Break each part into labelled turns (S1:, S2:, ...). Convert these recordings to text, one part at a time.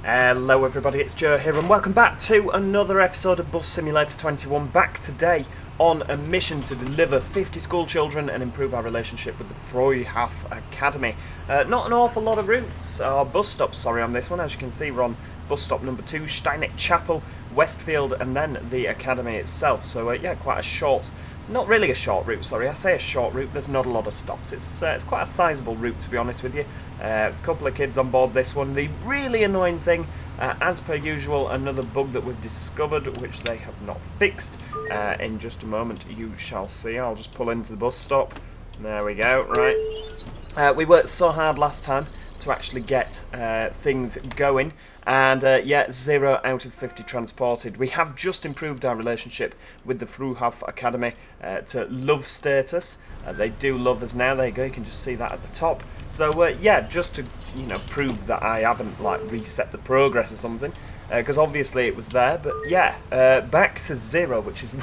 S1: Hello everybody, it's Joe here and welcome back to another episode of Bus Simulator 21. Back today on a mission to deliver 50 school children and improve our relationship with the Freuhaff Academy. Not an awful lot of routes, or bus stops, sorry, on this one. As you can see, we're on bus stop number 2, Steinitz Chapel, Westfield, and then the Academy itself. So yeah, quite a short, not really a short route, sorry, I say a short route, there's not a lot of stops. It's quite a sizable route, to be honest with you. A couple of kids on board this one. The really annoying thing, as per usual, another bug that we've discovered, which they have not fixed. In just a moment you shall see. I'll just pull into the bus stop. There we go, right. We worked so hard last time to actually get things going, and yeah, 0 out of 50 transported. We have just improved our relationship with the Freuhaff Academy to love status. They do love us now. There you go, you can just see that at the top. So yeah, just to prove that I haven't like reset the progress or something, because obviously it was there. But yeah, back to 0, which is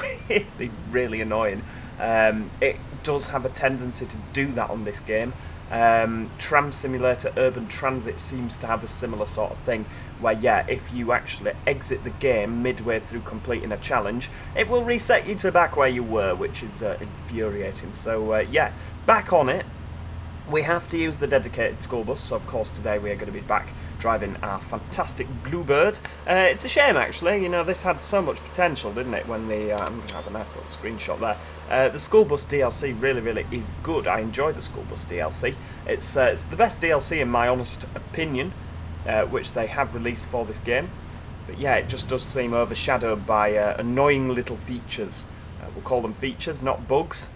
S1: really annoying. It does have a tendency to do that on this game. Tram Simulator Urban Transit seems to have a similar sort of thing, where yeah, if you actually exit the game midway through completing a challenge, it will reset you to back where you were, which is infuriating. So yeah, back on it. We have to use the dedicated school bus, so of course today we are going to be back driving our fantastic Bluebird. It's a shame actually, this had so much potential, didn't it, when the, I'm going to have a nice little screenshot there. The school bus DLC really is good. I enjoy the school bus DLC. It's the best DLC in my honest opinion, which they have released for this game. But yeah, it just does seem overshadowed by annoying little features. We'll call them features, not bugs.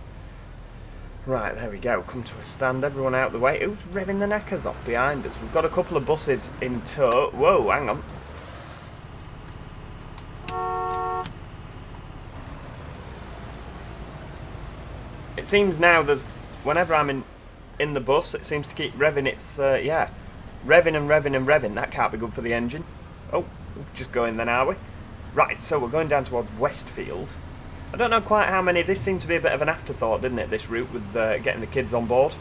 S1: Right, there we go. Come to a stand, everyone out the way. Who's revving the neckers off behind us? We've got a couple of buses in tow. Whoa, hang on. It seems now whenever I'm in the bus, it seems to keep revving. It's, yeah, revving and revving and revving. That can't be good for the engine. Oh, just going then, are we? Right, so we're going down towards Westfield. I don't know quite how many. This seemed to be a bit of an afterthought, didn't it, this route, with getting the kids on board.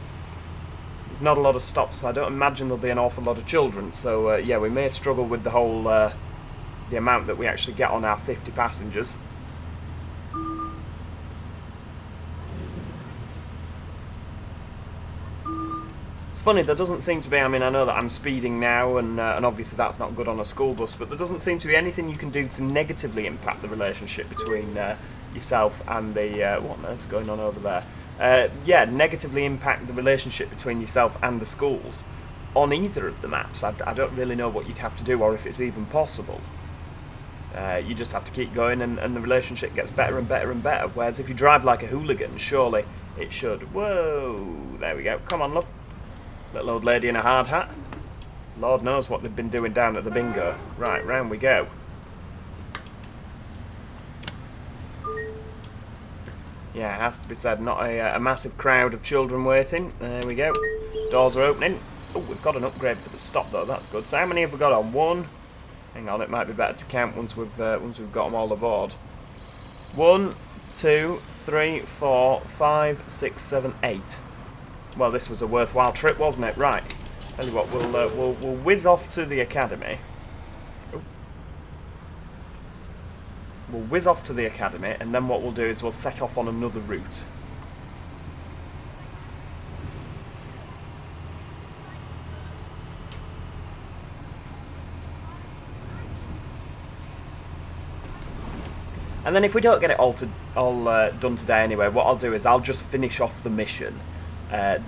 S1: There's not a lot of stops, so I don't imagine there'll be an awful lot of children. So yeah, we may struggle with the whole the amount that we actually get on our 50 passengers. It's funny, there doesn't seem to be, I mean, I know that I'm speeding now, and obviously that's not good on a school bus, but there doesn't seem to be anything you can do to negatively impact the relationship between yourself and the, what on earth's going on over there? Yeah, negatively impact the relationship between yourself and the schools on either of the maps. I don't really know what you'd have to do, or if it's even possible. You just have to keep going, and the relationship gets better and better and better, whereas if you drive like a hooligan, surely it should. Whoa, there we go. Come on, love. Little old lady in a hard hat. Lord knows what they've been doing down at the bingo. Right, round we go. Yeah, it has to be said, not a massive crowd of children waiting. There we go. Doors are opening. Oh, we've got an upgrade for the stop though, that's good. So how many have we got on? 1. Hang on, it might be better to count once we've got them all aboard. 1, 2, 3, 4, 5, 6, 7, 8. Well, this was a worthwhile trip, wasn't it? Right. Tell you what, we'll whiz off to the academy. Ooh. We'll whiz off to the academy, and then what we'll do is we'll set off on another route. And then if we don't get it all done today anyway, what I'll do is I'll just finish off the mission.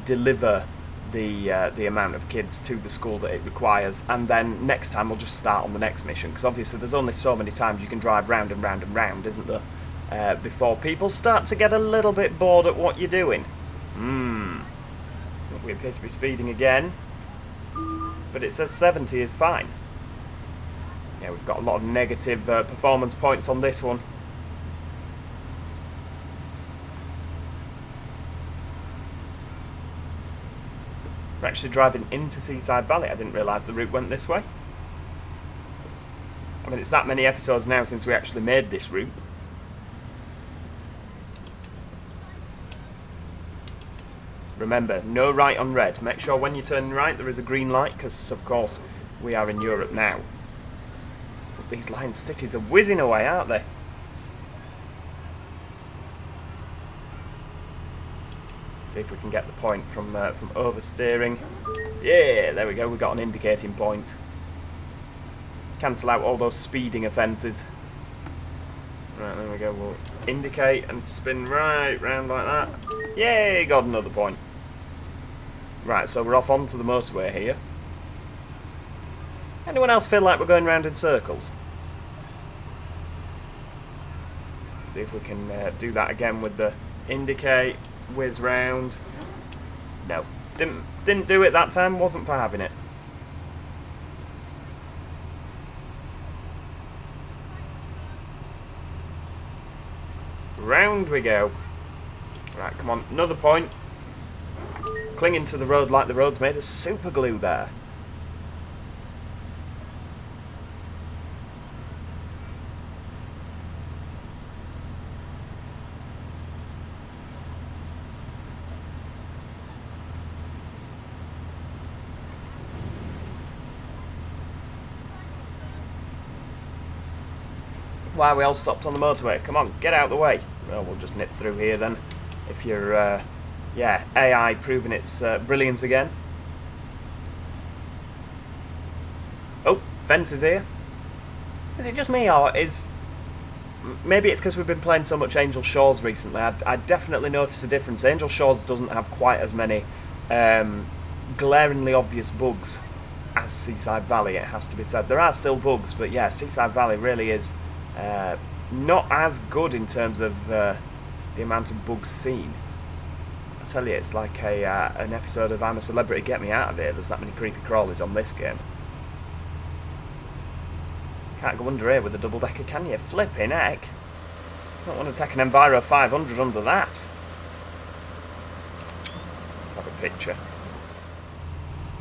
S1: Deliver the amount of kids to the school that it requires, and then next time we'll just start on the next mission, because obviously there's only so many times you can drive round and round and round, isn't there, before people start to get a little bit bored at what you're doing. We appear to be speeding again, but it says 70 is fine. Yeah, we've got a lot of negative performance points on this one. We're actually driving into Seaside Valley. I didn't realise the route went this way. I mean, it's that many episodes now since we actually made this route. Remember, no right on red. Make sure when you turn right there is a green light, because of course we are in Europe now. these Lion Cities are whizzing away, aren't they? See if we can get the point from oversteering. Yeah, there we go. We got an indicating point. Cancel out all those speeding offences. Right, there we go. We'll indicate and spin right round like that. Yay, got another point. Right, so we're off onto the motorway here. Anyone else feel like we're going round in circles? See if we can do that again with the indicate, whiz round. No, didn't do it that time. Wasn't for having it. Round we go. Right, come on, another point. Clinging to the road like the road's made of super glue there. Why are we all stopped on the motorway? Come on, get out of the way. Well, we'll just nip through here then. If you're, yeah, AI proving its brilliance again. Oh, fence is here. Is it just me, or is... Maybe it's because we've been playing so much Angel Shores recently. I definitely noticed a difference. Angel Shores doesn't have quite as many glaringly obvious bugs as Seaside Valley, it has to be said. There are still bugs, but yeah, Seaside Valley really is not as good in terms of the amount of bugs seen. I tell you, it's like an episode of I'm a Celebrity, Get Me Out of Here. There's that many creepy crawlies on this game. Can't go under here with a double-decker, can you? Flipping heck. Don't want to take an Enviro 500 under that. Let's have a picture.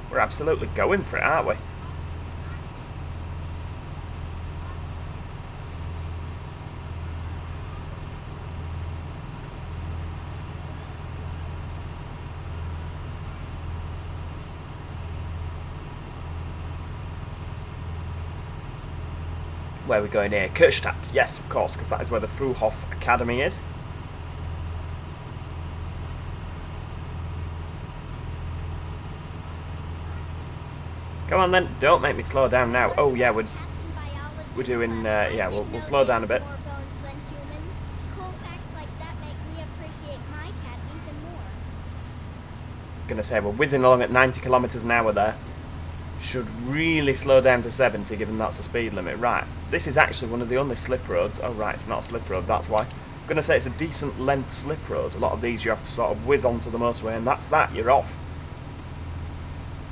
S1: We're absolutely going for it, aren't we? Where are we going here? Kerstadt, yes, of course, because that is where the Fruhof Academy is. Come on then, don't make me slow down now. Oh yeah, we're doing, yeah, we'll slow down a bit. Gonna say, we're whizzing along at 90 kilometres an hour there. Should really slow down to 70, given that's the speed limit. Right, this is actually one of the only slip roads. Oh right, it's not a slip road, that's why. I'm going to say it's a decent length slip road. A lot of these you have to sort of whiz onto the motorway, and that's that, you're off.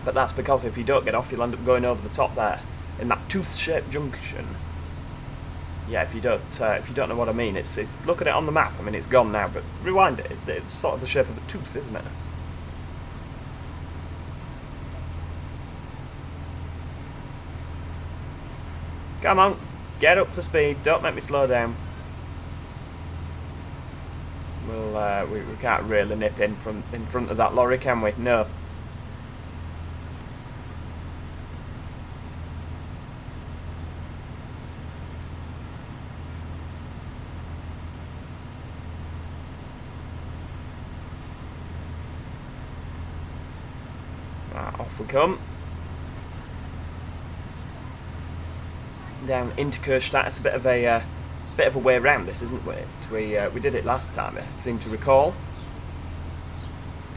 S1: But that's because if you don't get off, you'll end up going over the top there, in that tooth-shaped junction. Yeah, if you don't know what I mean, it's look at it on the map. I mean, it's gone now, but rewind it. It's sort of the shape of a tooth, isn't it? Come on, get up to speed. Don't make me slow down. We'll we can't really nip in front of that lorry, can we? No. Right, off we come. Down into Kerstadt. It's a bit of a way around this, isn't it? We did it last time, I seem to recall.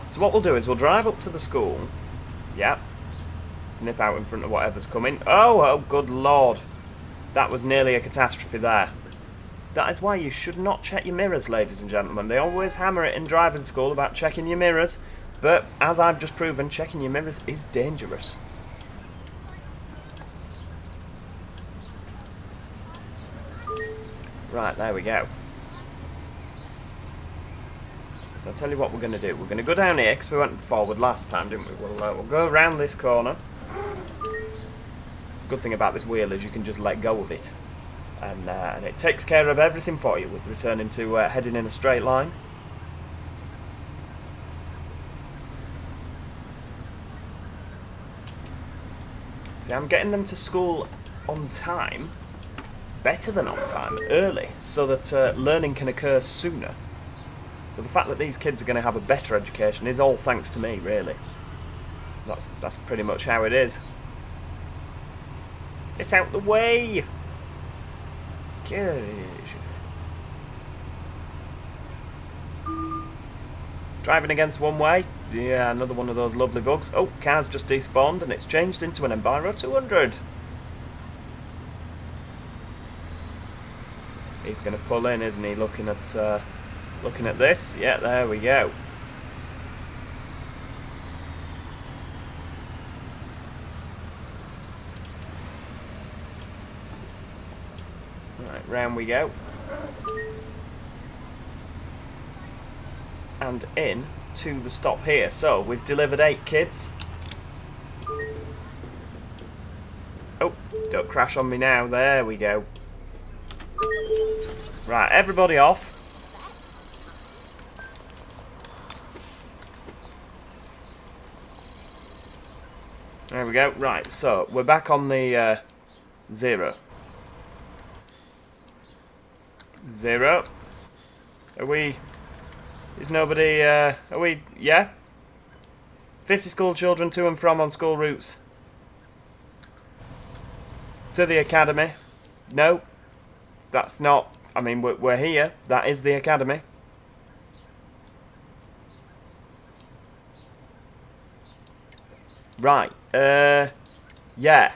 S1: So what we'll do is we'll drive up to the school. Yep. Let's nip out in front of whatever's coming. Oh, good lord. That was nearly a catastrophe there. That is why you should not check your mirrors, ladies and gentlemen. They always hammer it in driving school about checking your mirrors, but as I've just proven, checking your mirrors is dangerous. Right, there we go. So I'll tell you what we're going to do. We're going to go down here, because we went forward last time, didn't we? We'll go around this corner. Good thing about this wheel is you can just let go of it. And it takes care of everything for you with returning to heading in a straight line. See, I'm getting them to school on time. better than on time, early, so that learning can occur sooner. So the fact that these kids are going to have a better education is all thanks to me, really. That's pretty much how it is. Get out the way! Driving against one way? Yeah, another one of those lovely bugs. Oh, car's just despawned and it's changed into an Enviro 200. He's going to pull in, isn't he? Looking at this. Yeah, there we go. Right, round we go. And in to the stop here. So, we've delivered 8 kids. Oh, don't crash on me now. There we go. Right, everybody off. There we go. Right, so we're back on the 0. 0. Are we... Is nobody... are we... Yeah? 50 school children to and from on school routes. To the academy. No. That's not... I mean, we're here. That is the academy. Right. Yeah.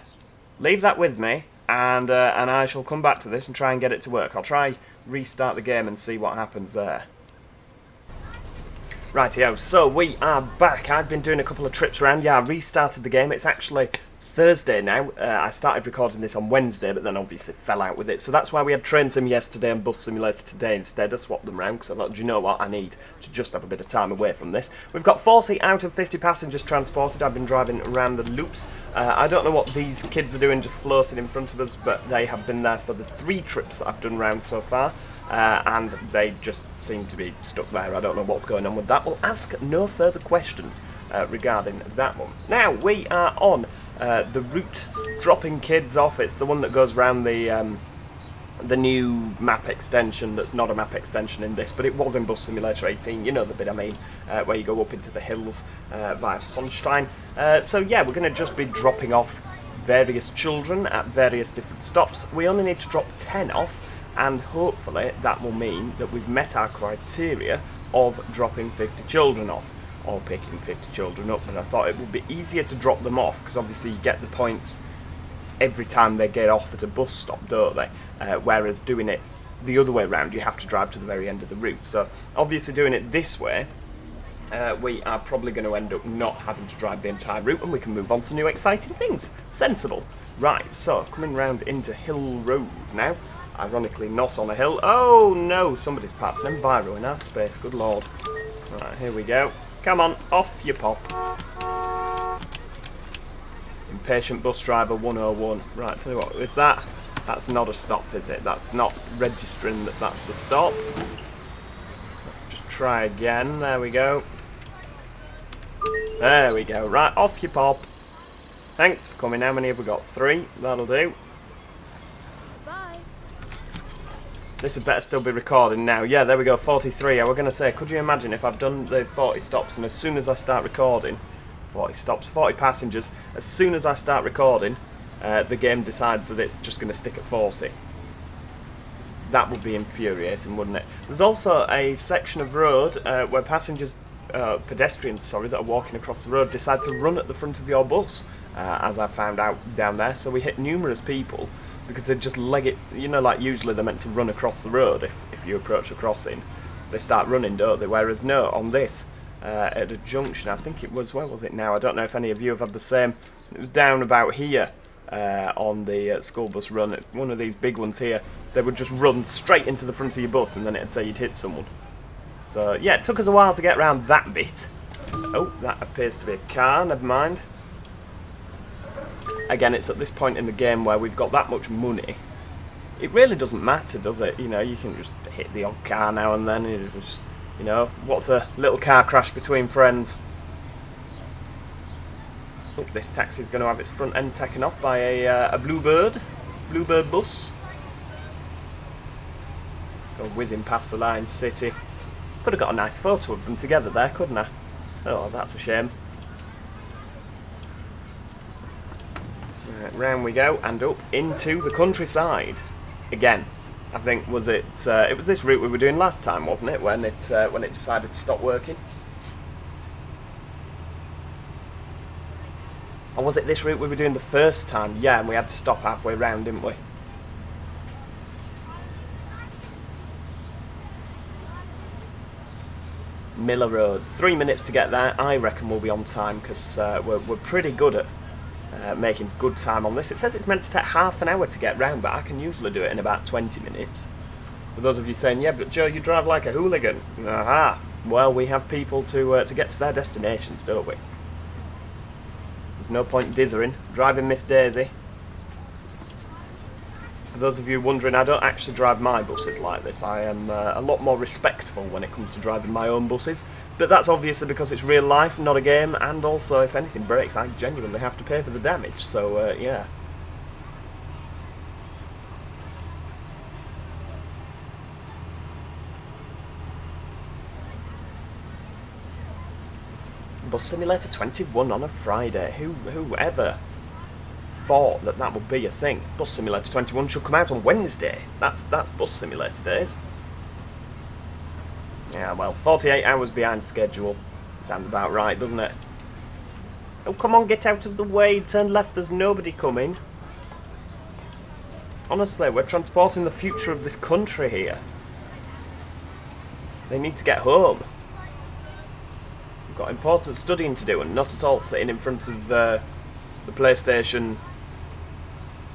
S1: Leave that with me, and I shall come back to this and try and get it to work. I'll try restart the game and see what happens there. Rightio, so we are back. I've been doing a couple of trips around. Yeah, I restarted the game. It's actually Thursday now. I started recording this on Wednesday, but then obviously fell out with it. So that's why we had Train Sim yesterday and Bus Simulator today instead. I swapped them round because I thought, do you know what, I need to just have a bit of time away from this. We've got 40 out of 50 passengers transported. I've been driving around the loops. I don't know what these kids are doing just floating in front of us, but they have been there for the 3 trips that I've done round so far. And they just seem to be stuck there. I don't know what's going on with that. We'll ask no further questions regarding that one. Now, we are on the route dropping kids off. It's the one that goes around the new map extension that's not a map extension in this, but it was in Bus Simulator 18. You know the bit I mean, where you go up into the hills via Sonnstein. So yeah, we're going to just be dropping off various children at various different stops. We only need to drop 10 off, and hopefully that will mean that we've met our criteria of dropping 50 children off, or picking 50 children up. And I thought it would be easier to drop them off, because obviously you get the points every time they get off at a bus stop, don't they? Whereas doing it the other way around, you have to drive to the very end of the route. So obviously doing it this way, we are probably going to end up not having to drive the entire route, and we can move on to new exciting things. Sensible. Right, so coming round into Hill Road now. Ironically not on a hill. Oh no, somebody's parked an Enviro in our space, good lord. Right, here we go. Come on, off you pop. Impatient bus driver 101. Right, tell you what, is that? That's not a stop, is it? That's not registering that that's the stop. Let's just try again. There we go. There we go. Right, off you pop. Thanks for coming. How many have we got? 3. That'll do. This had better still be recording now. Yeah, there we go, 43. I was going to say, could you imagine if I've done the 40 stops and as soon as I start recording, 40 stops, 40 passengers, as soon as I start recording, the game decides that it's just going to stick at 40. That would be infuriating, wouldn't it? There's also a section of road where pedestrians, sorry, that are walking across the road decide to run at the front of your bus, as I found out down there. So we hit numerous people because they just leg it, you know, like usually they're meant to run across the road if you approach a crossing. They start running, don't they? Whereas no, on this, at a junction, I think it was, where was it now? I don't know if any of you have had the same. It was down about here on the school bus run, one of these big ones here. They would just run straight into the front of your bus and then it'd say you'd hit someone. So yeah, it took us a while to get around that bit. Oh, that appears to be a car, never mind. Again, it's at this point in the game where we've got that much money. It really doesn't matter, does it? You know, you can just hit the odd car now and then. You just, you know, what's a little car crash between friends? Oh, this taxi's going to have its front end taken off by a bluebird bus. Go whizzing past the Lion City. Could have got a nice photo of them together there, couldn't I? Oh, that's a shame. Right, round we go and up into the countryside again. I think it was this route we were doing last time, wasn't it? When it decided to stop working. Or was it this route we were doing the first time? Yeah, and we had to stop halfway round, didn't we? Miller Road. 3 minutes to get there. I reckon we'll be on time because we're pretty good at making good time on this. It says it's meant to take half an hour to get round, but I can usually do it in about 20 minutes. For those of you saying, yeah, but Joe, you drive like a hooligan. Aha! Well, we have people to get to their destinations, don't we? There's no point dithering. Driving Miss Daisy. For those of you wondering, I don't actually drive my buses like this. I am a lot more respectful when it comes to driving my own buses. But that's obviously because it's real life, not a game, and also if anything breaks, I genuinely have to pay for the damage, so yeah. Bus Simulator 21 on a Friday. Whoever thought that would be a thing? Bus Simulator 21 should come out on Wednesday. That's Bus Simulator days. Yeah, well, 48 hours behind schedule. Sounds about right, doesn't it? Oh, come on, get out of the way. Turn left, there's nobody coming. Honestly, we're transporting the future of this country here. They need to get home. We've got important studying to do and not at all sitting in front of the PlayStation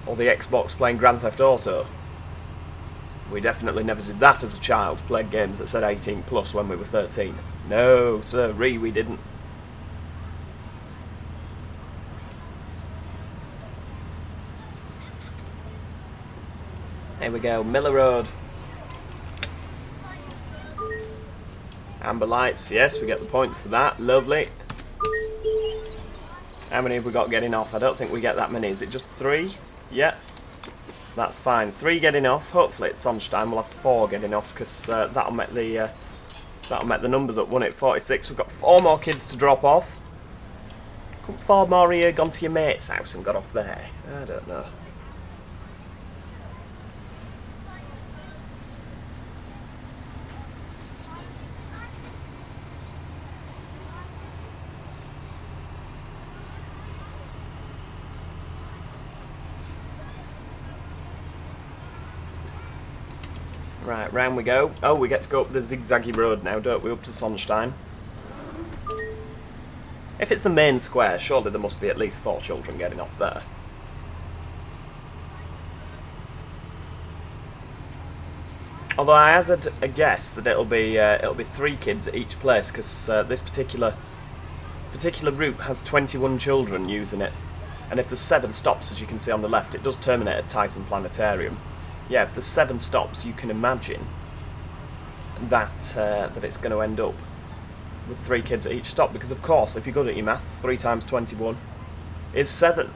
S1: or the Xbox playing Grand Theft Auto. We definitely never did that as a child, played games that said 18 plus when we were 13. No, sirree, we didn't. Here we go, Miller Road. Amber lights, yes, we get the points for that, lovely. How many have we got getting off? I don't think we get that many, is it just 3? Yeah. That's fine. 3 getting off. Hopefully it's Sonnstein. We'll have 4 getting off because that'll make the numbers up, won't it? 46. We've got 4 more kids to drop off. Couldn't 4 more here gone to your mate's house and got off there? I don't know. Right, round we go. Oh, we get to go up the zigzaggy road now, don't we, up to Sonnstein. If it's the main square, surely there must be at least 4 children getting off there. Although I hazard a guess that it'll be 3 kids at each place, because this particular route has 21 children using it. And if there's 7 stops, as you can see on the left, it does terminate at Tyson Planetarium. Yeah, if there's 7 stops, you can imagine that it's going to end up with 3 kids at each stop. Because, of course, if you're good at your maths, 3 times 21 is 7.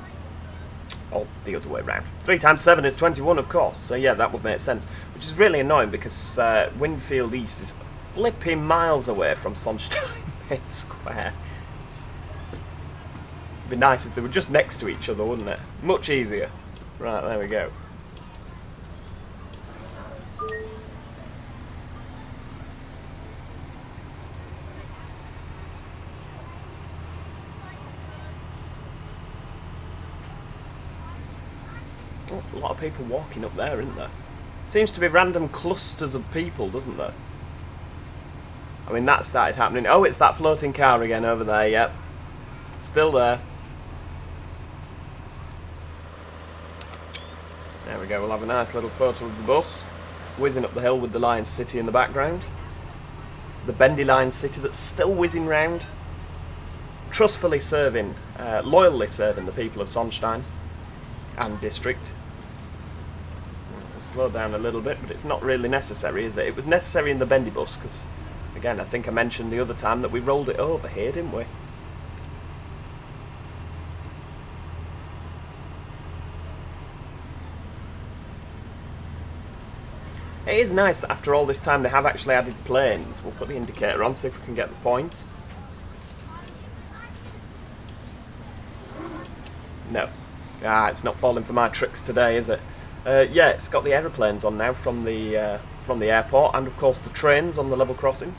S1: Or the other way around. 3 times 7 is 21, of course. So, yeah, that would make sense. Which is really annoying because Winfield East is flipping miles away from Sonnstein Main Square. It'd be nice if they were just next to each other, wouldn't it? Much easier. Right, there we go. A lot of people walking up there, isn't there? Seems to be random clusters of people, doesn't there? I mean, that started happening. Oh, it's that floating car again over there, yep. Still there. There we go, we'll have a nice little photo of the bus. Whizzing up the hill with the Lion City in the background. The bendy Lion City that's still whizzing round. Trustfully serving, loyally serving the people of Sonnstein and district. Slow down a little bit, but it's not really necessary, is it? It was necessary in the bendy bus because, again, I think I mentioned the other time that we rolled it over here, didn't we? It is nice that after all this time they have actually added planes. We'll put the indicator on, see if we can get the point. No. Ah, it's not falling for my tricks today, is it? Yeah, it's got the aeroplanes on now from the airport, and of course the trains on the level crossing.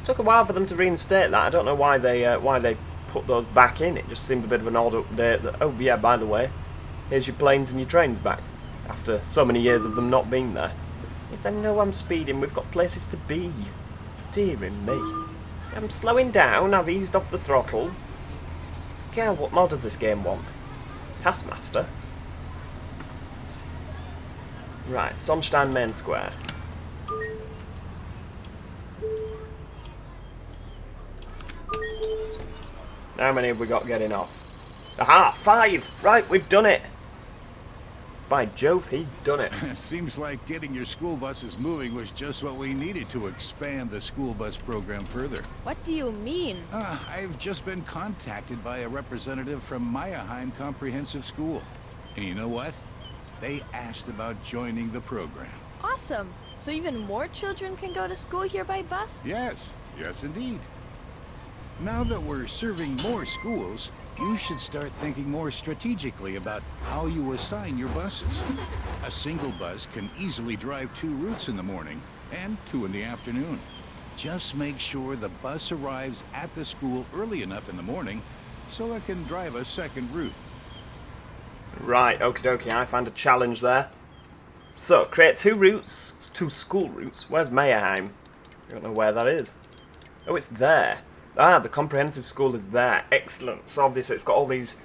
S1: Took a while for them to reinstate that. I don't know why they put those back in. It just seemed a bit of an odd update. That, oh yeah, by the way, here's your planes and your trains back after so many years of them not being there. Yes, I know I'm speeding. We've got places to be. Dearie me. I'm slowing down. I've eased off the throttle. Yeah, what mod does this game want? Taskmaster. Right, Sonnstein Main Square. How many have we got getting off? Aha! 5! Right, we've done it! By Jove, he's done it.
S2: Seems like getting your school buses moving was just what we needed to expand the school bus program further.
S3: What do you mean?
S2: I've just been contacted by a representative from Meyerheim Comprehensive School. And you know what? They asked about joining the program.
S3: Awesome. So even more children can go to school here by bus?
S2: Yes, yes indeed. Now that we're serving more schools, you should start thinking more strategically about how you assign your buses. A single bus can easily drive 2 routes in the morning and 2 in the afternoon. Just make sure the bus arrives at the school early enough in the morning so it can drive a second route.
S1: Right, okie dokie, I found a challenge there. So, create 2 routes, 2 school routes. Where's Meyerheim? I don't know where that is. Oh, it's there. Ah, the comprehensive school is there. Excellent. So obviously it's got all these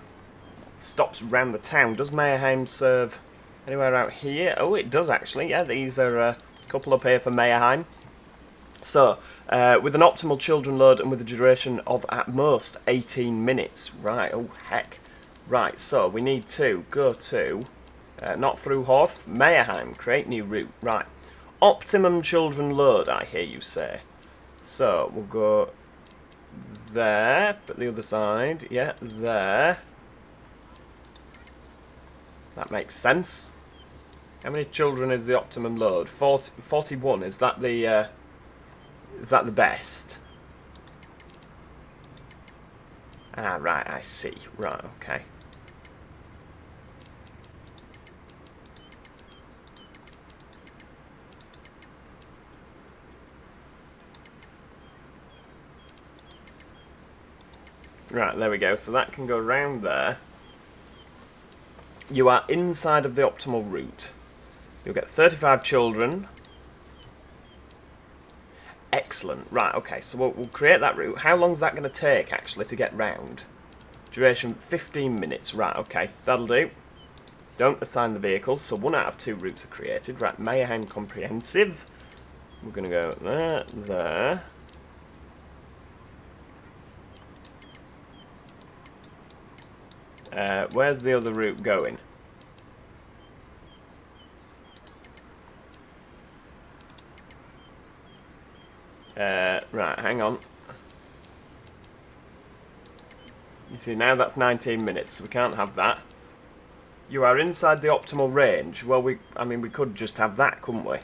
S1: stops around the town. Does Meyerheim serve anywhere out here? Oh, it does actually. Yeah, these are a couple up here for Meyerheim. So, with an optimal children load and with a duration of at most 18 minutes. Right, oh heck. Right, so we need to go to, not through Horf, Meyerheim. Create new route. Right. Optimum children load, I hear you say. So, we'll go there, but the other side, yeah, there. That makes sense. How many children is the optimum load? 41. Is that the best? Ah, right, I see. Right, okay. Right, there we go. So that can go around there. You are inside of the optimal route. You'll get 35 children. Excellent. Right, okay, so we'll create that route. How long is that going to take, actually, to get round? Duration, 15 minutes. Right, okay, that'll do. Don't assign the vehicles, so 1 out of 2 routes are created. Right, Meyerheim Comprehensive. We're going to go there, there. Where's the other route going? Right, hang on. You see, now that's 19 minutes, so we can't have that. You are inside the optimal range. Well, I mean, we could just have that, couldn't we?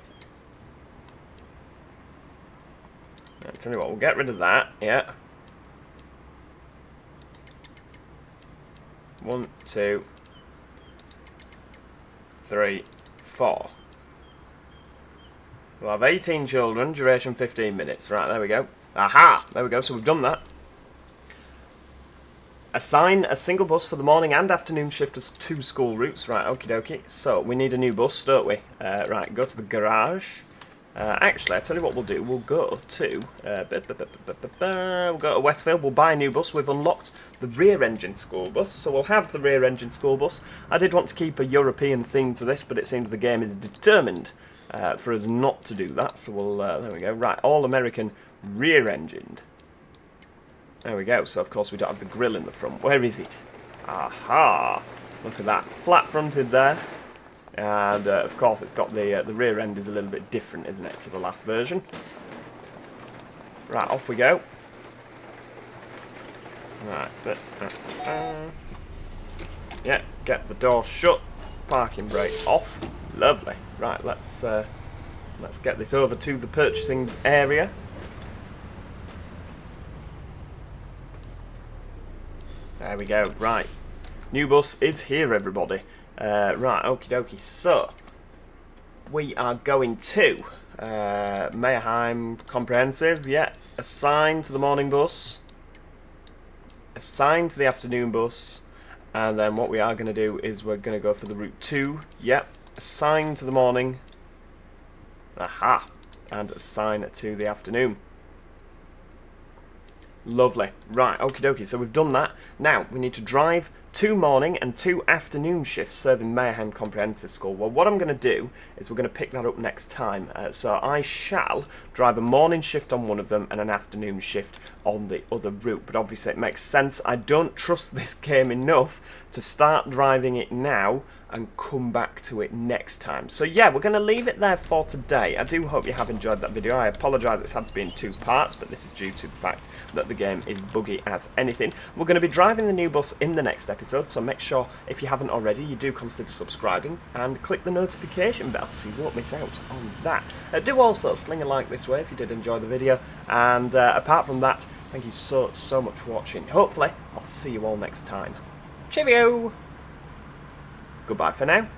S1: I'll tell you what, we'll get rid of that, yeah. 1, 2, 3, 4. We'll have 18 children, duration 15 minutes. Right, there we go. Aha! There we go, so we've done that. Assign a single bus for the morning and afternoon shift of 2 school routes. Right, okie dokie. So, we need a new bus, don't we? Right, go to the garage. Actually, I'll tell you what we'll do. We'll go to we'll go to Westfield. We'll buy a new bus. We've unlocked the rear engine school bus, so we'll have the rear engine school bus. I did want to keep a European theme to this, but it seems the game is determined for us not to do that. So we'll there we go. Right, all American rear engined. There we go. So of course we don't have the grille in the front. Where is it? Aha! Look at that, flat fronted there. And of course it's got the rear end is a little bit different, isn't it, to the last version. Right, off we go. Right, yeah, get the door shut, parking brake off. Lovely. Right, let's Let's get this over to the purchasing area. There we go. Right. New bus is here, everybody. Right, okie dokie. So, we are going to Mayerheim Comprehensive. Yeah. Assigned to the morning bus. Assigned to the afternoon bus. And then what we are going to do is we're going to go for the route 2. Yep. Assign to the morning. Aha. And assign to the afternoon. Lovely. Right, okie dokie. So we've done that. Now, we need to drive 2 morning and 2 afternoon shifts serving Mayerheim Comprehensive School. Well, what I'm going to do is we're going to pick that up next time. So I shall drive a morning shift on one of them and an afternoon shift on the other route. But obviously it makes sense. I don't trust this game enough to start driving it now and come back to it next time. So yeah, we're going to leave it there for today. I do hope you have enjoyed that video. I apologise it's had to be in 2 parts, but this is due to the fact that the game is buggy as anything. We're going to be driving the new bus in the next episode, so make sure, if you haven't already, you do consider subscribing and click the notification bell so you won't miss out on that. Do also sling a like this way if you did enjoy the video, and apart from that, thank you so much for watching. Hopefully, I'll see you all next time. Cheerio! Goodbye for now.